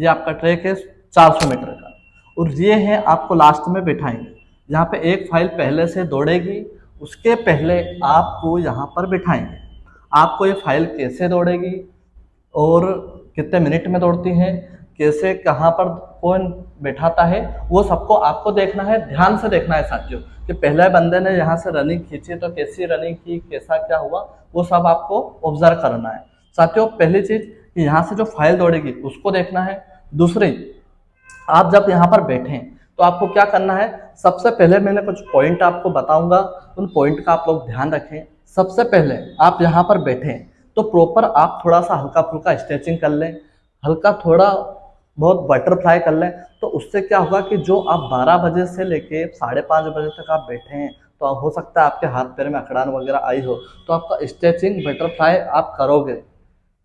ये आपका ट्रैक है 400 मीटर का, और ये है आपको लास्ट में बिठाएंगे। यहाँ पे एक फाइल पहले से दौड़ेगी, उसके पहले आपको यहाँ पर बिठाएंगे। आपको ये फाइल कैसे दौड़ेगी और कितने मिनट में दौड़ती है, कैसे कहाँ पर कौन बैठाता है, वो सबको आपको देखना है, ध्यान से देखना है साथियों, कि पहले बंदे ने यहाँ से रनिंग खींची तो कैसी रनिंग की, कैसा क्या हुआ, वो सब आपको ऑब्जर्व करना है साथियों। पहली चीज कि यहाँ से जो फाइल दौड़ेगी उसको देखना है। दूसरी, आप जब यहाँ पर बैठे तो आपको क्या करना है, सबसे पहले मैंने कुछ पॉइंट आपको बताऊंगा, उन पॉइंट का आप लोग ध्यान रखें। सबसे पहले आप यहाँ पर बैठे तो प्रॉपर आप थोड़ा सा हल्का फुल्का स्ट्रेचिंग कर लें, हल्का थोड़ा बहुत बटरफ्लाई कर लें। तो उससे क्या होगा कि जो आप 12 बजे से लेके 5:30 बजे तक आप बैठे हैं, तो हो सकता है आपके हाथ पैर में अकड़ान वगैरह आई हो, तो आपका स्ट्रेचिंग बटरफ्लाई आप करोगे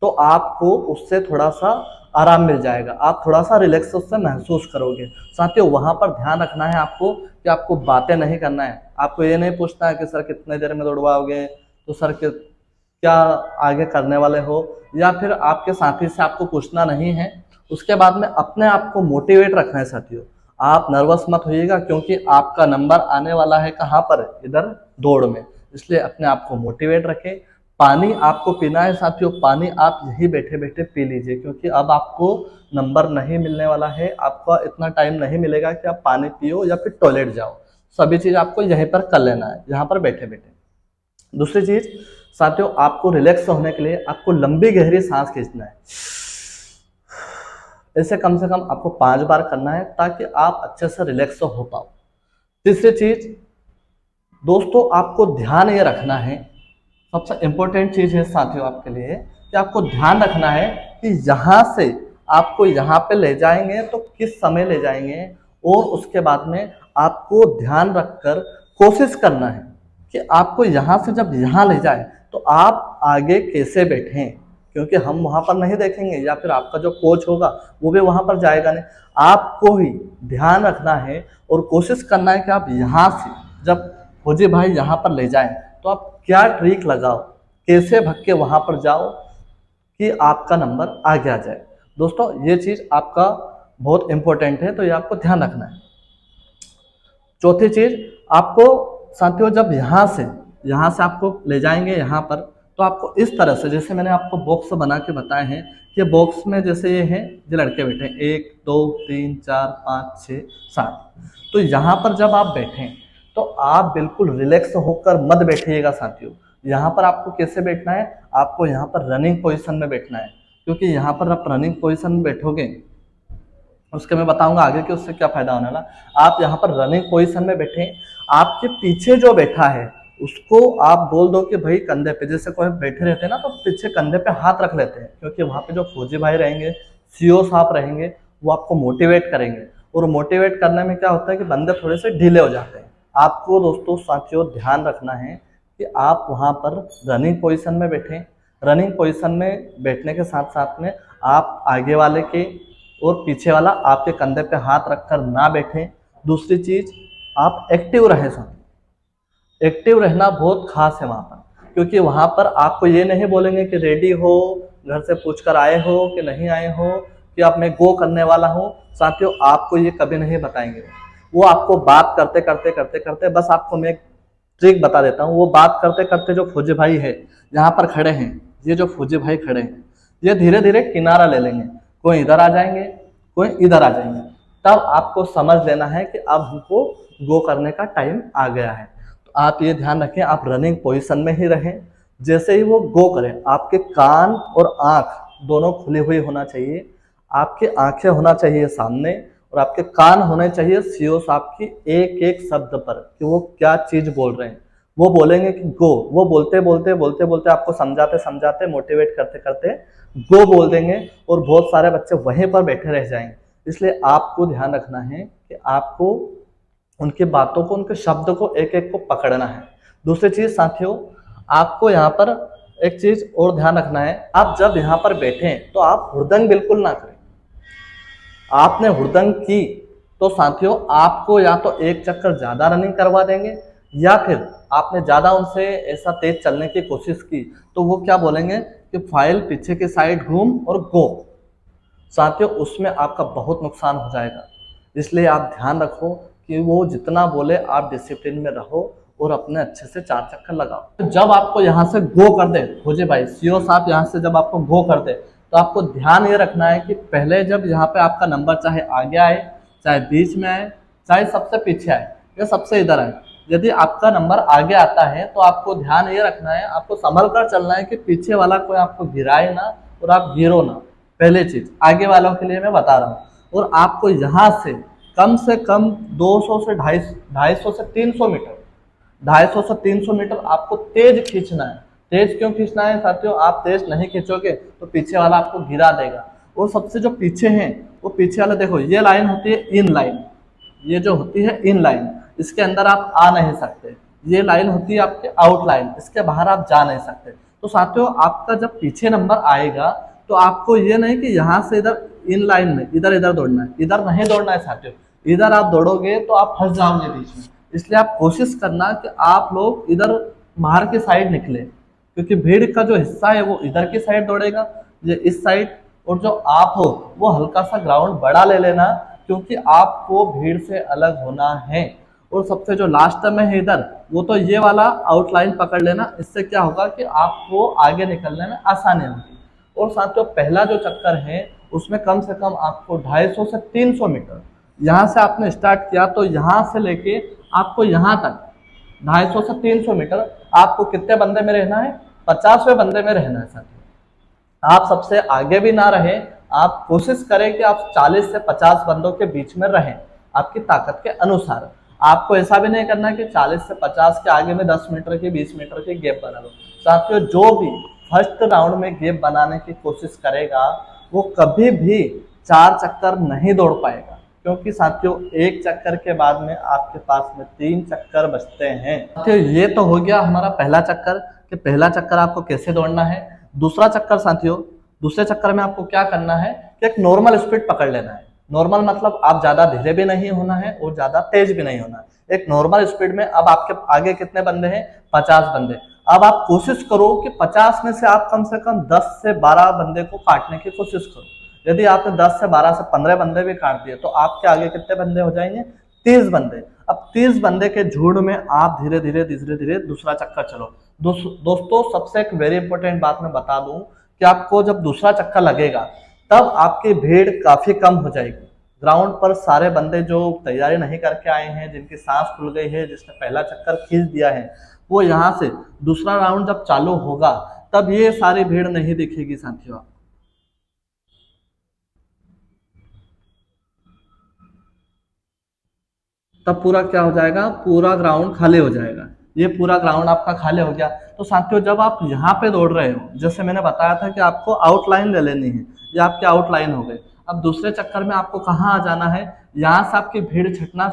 तो आपको उससे थोड़ा सा आराम मिल जाएगा, आप थोड़ा सा रिलैक्स उससे महसूस करोगे। साथियों वहाँ पर ध्यान रखना है आपको कि आपको बातें नहीं करना है। आपको ये नहीं पूछना है कि सर कितने देर में दौड़वाओगे, तो सर क्या आगे करने वाले हो, या फिर आपके साथी से आपको पूछना नहीं है। उसके बाद में अपने आप को मोटिवेट रखना है साथियों। आप नर्वस मत होइएगा, क्योंकि आपका नंबर आने वाला है कहाँ पर, इधर दौड़ में। इसलिए अपने आप को मोटिवेट रखें। पानी आपको पीना है साथियों, पानी आप यही बैठे बैठे पी लीजिए, क्योंकि अब आपको नंबर नहीं मिलने वाला है, आपका इतना टाइम नहीं मिलेगा कि आप पानी पियो या फिर टॉयलेट जाओ। सभी चीज़ आपको यहीं पर कर लेना है, यहाँ पर बैठे बैठे। दूसरी चीज़ साथियों, आपको रिलैक्स होने के लिए आपको लंबी गहरी सांस खींचना है। ऐसे कम से कम आपको 5 बार करना है, ताकि आप अच्छे से रिलैक्स हो पाओ। तीसरी चीज दोस्तों, आपको ध्यान ये रखना है, सबसे इंपॉर्टेंट चीज है साथियों आपके लिए, कि आपको ध्यान रखना है कि यहाँ से आपको यहाँ पे ले जाएंगे तो किस समय ले जाएंगे, और उसके बाद में आपको ध्यान रखकर कोशिश करना है कि आपको यहाँ से जब यहाँ ले जाए तो आप आगे कैसे बैठें, क्योंकि हम वहाँ पर नहीं देखेंगे, या फिर आपका जो कोच होगा वो भी वहाँ पर जाएगा नहीं। आपको ही ध्यान रखना है और कोशिश करना है कि आप यहाँ से जब फौजी भाई यहाँ पर ले जाएं तो आप क्या ट्रिक लगाओ, कैसे भग के वहाँ पर जाओ कि आपका नंबर आगे आ जाए। दोस्तों ये चीज़ आपका बहुत इंपॉर्टेंट है, तो ये आपको ध्यान रखना है। चौथी चीज़, आपको साथियों जब यहाँ से आपको ले जाएंगे यहाँ पर, तो आपको इस तरह से, जैसे मैंने आपको बॉक्स बना के बताए हैं कि बॉक्स में जैसे ये है, ये लड़के बैठे 1 2 3 4 5 6 7, तो यहाँ पर जब आप बैठें तो आप बिल्कुल रिलैक्स होकर मत बैठिएगा साथियों। यहाँ पर आपको कैसे बैठना है, आपको यहाँ पर रनिंग पोजीशन में बैठना है, क्योंकि यहाँ पर आप रनिंग पोजीशन में बैठोगे, उसके मैं बताऊंगा आगे कि उससे क्या फायदा होने वाला। आप यहाँ पर रनिंग पोजीशन में बैठे, आपके पीछे जो बैठा है उसको आप बोल दो कि भाई कंधे पे, जैसे कोई बैठे रहते हैं ना तो पीछे कंधे पे हाथ रख लेते हैं, क्योंकि वहाँ पे जो फौजी भाई रहेंगे, सीओ साहब रहेंगे, वो आपको मोटिवेट करेंगे, और मोटिवेट करने में क्या होता है कि बंदे थोड़े से ढीले हो जाते हैं। आपको दोस्तों साथियों ध्यान रखना है कि आप वहाँ पर रनिंग पोजिशन में बैठें। रनिंग पोजिशन में बैठने के साथ साथ में आप आगे वाले के और पीछे वाला आपके कंधे पे हाथ रखकर ना बैठें। दूसरी चीज, आप एक्टिव रहें साथियों। एक्टिव रहना बहुत खास है वहाँ पर, क्योंकि वहाँ पर आपको ये नहीं बोलेंगे कि रेडी हो, घर से पूछकर आए हो कि नहीं आए हो, कि आप मैं गो करने वाला हूँ। साथियों आपको ये कभी नहीं बताएंगे, वो आपको बात करते करते करते करते, बस आपको मैं एक ट्रिक बता देता हूँ, वो बात करते करते जो फौजी भाई है यहाँ पर खड़े हैं, ये जो फौजी भाई खड़े हैं, ये धीरे धीरे किनारा ले लेंगे, कोई इधर आ जाएंगे, कोई इधर आ जाएंगे। तब आपको समझ लेना है कि अब हमको गो करने का टाइम आ गया है। तो आप ये ध्यान रखें, आप रनिंग पोजीशन में ही रहें। जैसे ही वो गो करें, आपके कान और आंख दोनों खुली हुई होना चाहिए, आपकी आंखें होना चाहिए सामने, और आपके कान होने चाहिए सीओ साहब की एक एक शब्द पर कि वो क्या चीज बोल रहे हैं। वो बोलेंगे कि गो, वो बोलते बोलते बोलते बोलते आपको समझाते समझाते मोटिवेट करते करते गो बोल देंगे, और बहुत सारे बच्चे वहीं पर बैठे रह जाएंगे। इसलिए आपको ध्यान रखना है कि आपको उनकी बातों को, उनके शब्द को एक एक को पकड़ना है। दूसरी चीज साथियों, आपको यहाँ पर एक चीज और ध्यान रखना है, आप जब यहाँ पर बैठे तो आप हुड़दंग बिल्कुल ना करें। आपने हुड़दंग की तो साथियों आपको या तो एक चक्कर ज्यादा रनिंग करवा देंगे, या फिर आपने ज्यादा उनसे ऐसा तेज चलने की कोशिश की तो वो क्या बोलेंगे कि फाइल पीछे के साइड घूम और गो। साथियों उसमें आपका बहुत नुकसान हो जाएगा। इसलिए आप ध्यान रखो कि वो जितना बोले आप डिसिप्लिन में रहो और अपने अच्छे से 4 चक्कर लगाओ। तो जब आपको यहाँ से गो कर दे खोजे भाई सीओ साहब, यहाँ से जब आपको गो कर दे तो आपको ध्यान ये रखना है कि पहले जब यहाँ पे आपका नंबर चाहे आगे आए, चाहे बीच में आए, चाहे सबसे पीछे आए या सबसे इधर आए, यदि आपका नंबर आगे आता है तो आपको ध्यान ये रखना है, आपको संभल कर चलना है कि पीछे वाला कोई आपको गिराए ना और आप गिरो ना। पहले चीज आगे वालों के लिए मैं बता रहा हूँ। और आपको यहाँ से कम 200 से 250 से 300 मीटर 250 से 300 मीटर आपको तेज खींचना है। तेज क्यों खींचना है साथियों? आप तेज नहीं खींचोगे तो पीछे वाला आपको गिरा देगा। और सबसे जो पीछे हैं वो पीछे वाला, देखो ये लाइन होती है इन लाइन, ये जो होती है इन लाइन, इसके अंदर आप आ नहीं सकते। ये लाइन होती है आपके आउट लाइन, इसके बाहर आप जा नहीं सकते। तो साथियों आपका जब पीछे नंबर आएगा तो आपको ये नहीं कि यहाँ से इधर इन लाइन में इधर इधर दौड़ना है, इधर नहीं दौड़ना है साथियों। इधर आप दौड़ोगे तो आप फंस जाओगे बीच में। इसलिए आप कोशिश करना कि आप लोग इधर बाहर की साइड निकले, क्योंकि भीड़ का जो हिस्सा है वो इधर की साइड दौड़ेगा, ये इस साइड, और जो आप हो वो हल्का सा ग्राउंड बड़ा ले लेना, क्योंकि आपको भीड़ से अलग होना है। और सबसे जो लास्ट में है इधर, वो तो ये वाला आउटलाइन पकड़ लेना। इससे क्या होगा कि आपको आगे निकलने में आसानी होगी। और साथियों पहला जो चक्कर है उसमें कम से कम आपको 250 से 300 मीटर, यहाँ से आपने स्टार्ट किया तो यहाँ से लेके आपको यहाँ तक 250 से 300 मीटर आपको कितने बंदे में रहना है? 50वें बंदे में रहना है साथियों। आप सबसे आगे भी ना रहे, आप कोशिश करें कि आप 40 से 50 बंदों के बीच में रहें आपकी ताकत के अनुसार। आपको ऐसा भी नहीं करना कि 40 से 50 के आगे में 10 मीटर के 20 मीटर के गैप बना लो। साथियों जो भी फर्स्ट राउंड में गैप बनाने की कोशिश करेगा वो कभी भी 4 चक्कर नहीं दौड़ पाएगा, क्योंकि साथियों एक चक्कर के बाद में आपके पास में 3 चक्कर बचते हैं। साथियों ये तो हो गया हमारा पहला चक्कर कि पहला चक्कर आपको कैसे दौड़ना है। दूसरा चक्कर साथियों, दूसरे चक्कर में आपको क्या करना है कि एक नॉर्मल स्पीड पकड़ लेना है। नॉर्मल मतलब आप ज्यादा धीरे भी नहीं होना है और ज्यादा तेज भी नहीं होना है। एक नॉर्मल स्पीड में। अब आपके आगे कितने बंदे हैं? 50 बंदे। अब आप कोशिश करो कि 50 में से आप कम से कम 10 से 12 बंदे को काटने की कोशिश करो। यदि आपने 10 से 12 से 15 बंदे भी काट दिए तो आपके आगे कितने बंदे हो जाएंगे? 30 बंदे। अब 30 बंदे के झुंड में आप धीरे धीरे दूसरा चक्कर चलो। दोस्तों सबसे एक वेरी इंपॉर्टेंट बात मैं बता दूं कि आपको जब दूसरा चक्कर लगेगा तब आपकी भीड़ काफी कम हो जाएगी। ग्राउंड पर सारे बंदे जो तैयारी नहीं करके आए हैं, जिनकी सांस खुल गई है, जिसने पहला चक्कर खींच दिया है, वो यहाँ से दूसरा राउंड जब चालू होगा तब ये सारी भीड़ नहीं दिखेगी साथियों। तब पूरा क्या हो जाएगा? पूरा ग्राउंड खाली हो जाएगा। ये पूरा ग्राउंड आपका खाली हो गया। तो साथियों जब आप यहाँ पे दौड़ रहे हो, जैसे मैंने बताया था कि आपको आउटलाइन ले लेनी है, ये आपकी आउटलाइन हो गई। अब दूसरे चक्कर में आपको कहाँ आ जाना है? यहाँ से आपकी भीड़ छटना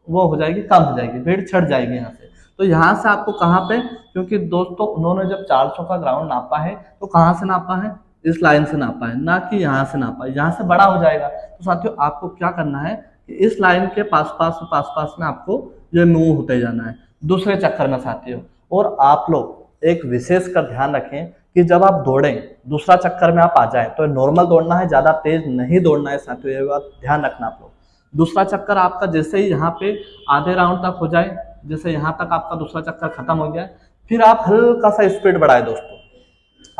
वो हो जाएगी, कम हो जाएगी, भीड़ छट जाएगी यहाँ से। तो यहाँ से आपको कहाँ पे, क्योंकि दोस्तों उन्होंने जब 400 का ग्राउंड नापा है तो कहाँ से नापा है? इस लाइन से नापा है, ना कि यहाँ से नापा है। यहाँ से बड़ा हो जाएगा। तो साथियों आपको क्या करना है कि इस लाइन के पास पास में आपको ये मूव होते जाना है दूसरे चक्कर में साथियों। और आप लोग एक विशेष कर ध्यान रखें कि जब आप दौड़ें, दूसरा चक्कर में आप आ जाए तो नॉर्मल दौड़ना है, ज्यादा तेज नहीं दौड़ना है साथियों। ये बात ध्यान रखना आप लोग। दूसरा चक्कर आपका जैसे ही यहाँ पे आधे राउंड तक हो जाए, जैसे यहाँ तक आपका दूसरा चक्कर खत्म हो गया, फिर आप हल्का सा स्पीड बढ़ाए दोस्तों।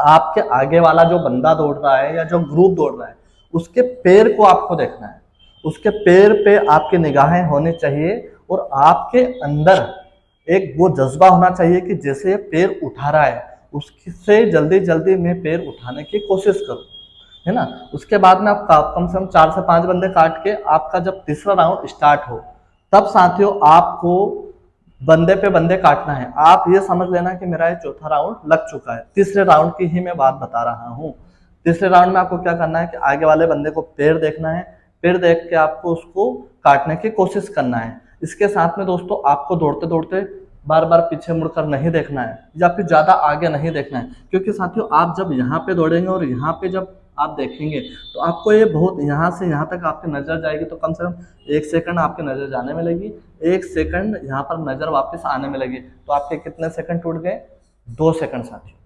आपके आगे वाला जो बंदा दौड़ रहा है या जो ग्रुप दौड़ रहा है, उसके पैर को आपको देखना है। उसके पैर पे आपकी निगाहें होनी चाहिए और आपके अंदर एक वो जज्बा होना चाहिए कि जैसे ये पैर उठा रहा है उससे जल्दी जल्दी मैं पैर उठाने की कोशिश करूं, है ना। उसके बाद में आप कम से कम 4 से 5 बंदे काट के आपका जब तीसरा राउंड स्टार्ट हो तब साथियों आपको बंदे पे बंदे काटना है। आप ये समझ लेना कि मेरा ये चौथा राउंड लग चुका है। तीसरे राउंड की ही मैं बात बता रहा हूँ। तीसरे राउंड में आपको क्या करना है कि आगे वाले बंदे को पैर देखना है, पैर देख के आपको उसको काटने की कोशिश करना है। इसके साथ में दोस्तों आपको दौड़ते दौड़ते बार बार पीछे मुड़कर नहीं देखना है या फिर ज्यादा आगे नहीं देखना है, क्योंकि साथियों आप जब यहाँ पे दौड़ेंगे और यहाँ पे जब आप देखेंगे तो आपको ये बहुत यहाँ से यहाँ तक आपकी नजर जाएगी, तो कम से कम 1 सेकंड आपकी नजर जाने में लगी, 1 सेकंड यहाँ पर नजर वापस आने में लगी। तो आपके कितने सेकंड टूट गए? 2 सेकंड साथियों।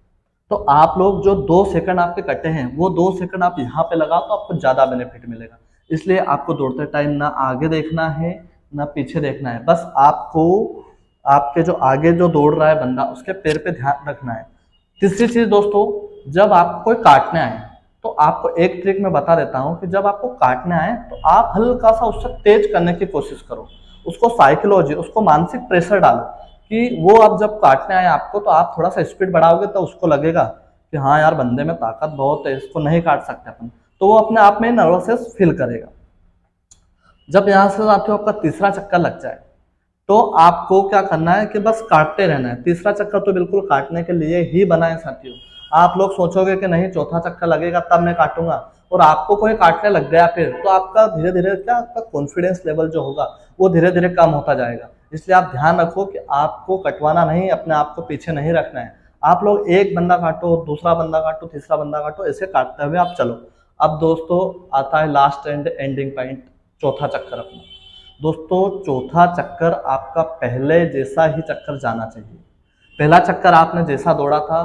तो आप लोग जो 2 सेकंड आपके कटे हैं वो 2 सेकंड आप यहाँ पे लगाओ तो आपको ज़्यादा बेनिफिट मिलेगा। इसलिए आपको दौड़ते टाइम ना आगे देखना है ना पीछे देखना है, बस आपको आपके जो आगे जो दौड़ रहा है बंदा उसके पैर पे ध्यान रखना है। तीसरी चीज दोस्तों, जब आपको कोई काटने आए तो आपको एक ट्रिक मैं बता देता हूँ कि जब आपको काटने आए तो आप हल्का सा उससे तेज करने की कोशिश करो, उसको साइकोलॉजी, उसको मानसिक प्रेशर डालो कि वो अब जब काटने आए आपको तो आप थोड़ा सा स्पीड बढ़ाओगे तो उसको लगेगा कि हाँ यार बंदे में ताकत बहुत है, इसको नहीं काट सकते अपन, तो वो अपने आप में नर्वसनेस फील करेगा। जब यहाँ से साथियों आपका तीसरा चक्कर लग जाए तो आपको क्या करना है कि बस काटते रहना है। तीसरा चक्कर तो बिल्कुल काटने के लिए ही बना है साथियों। आप लोग सोचोगे कि नहीं चौथा चक्कर लगेगा तब मैं काटूंगा, और आपको कोई काटने लग गया फिर तो आपका धीरे धीरे क्या आपका कॉन्फिडेंस लेवल जो होगा वो धीरे धीरे कम होता जाएगा। इसलिए आप ध्यान रखो कि आपको कटवाना नहीं, अपने आप को पीछे नहीं रखना है। आप लोग एक बंदा काटो, दूसरा बंदा काटो, तीसरा बंदा काटो, ऐसे काटते हुए आप चलो। अब दोस्तों आता है लास्ट एंड एंडिंग पॉइंट, चौथा चक्कर अपना। दोस्तों चौथा चक्कर आपका पहले जैसा ही चक्कर जाना चाहिए। पहला चक्कर आपने जैसा दौड़ा था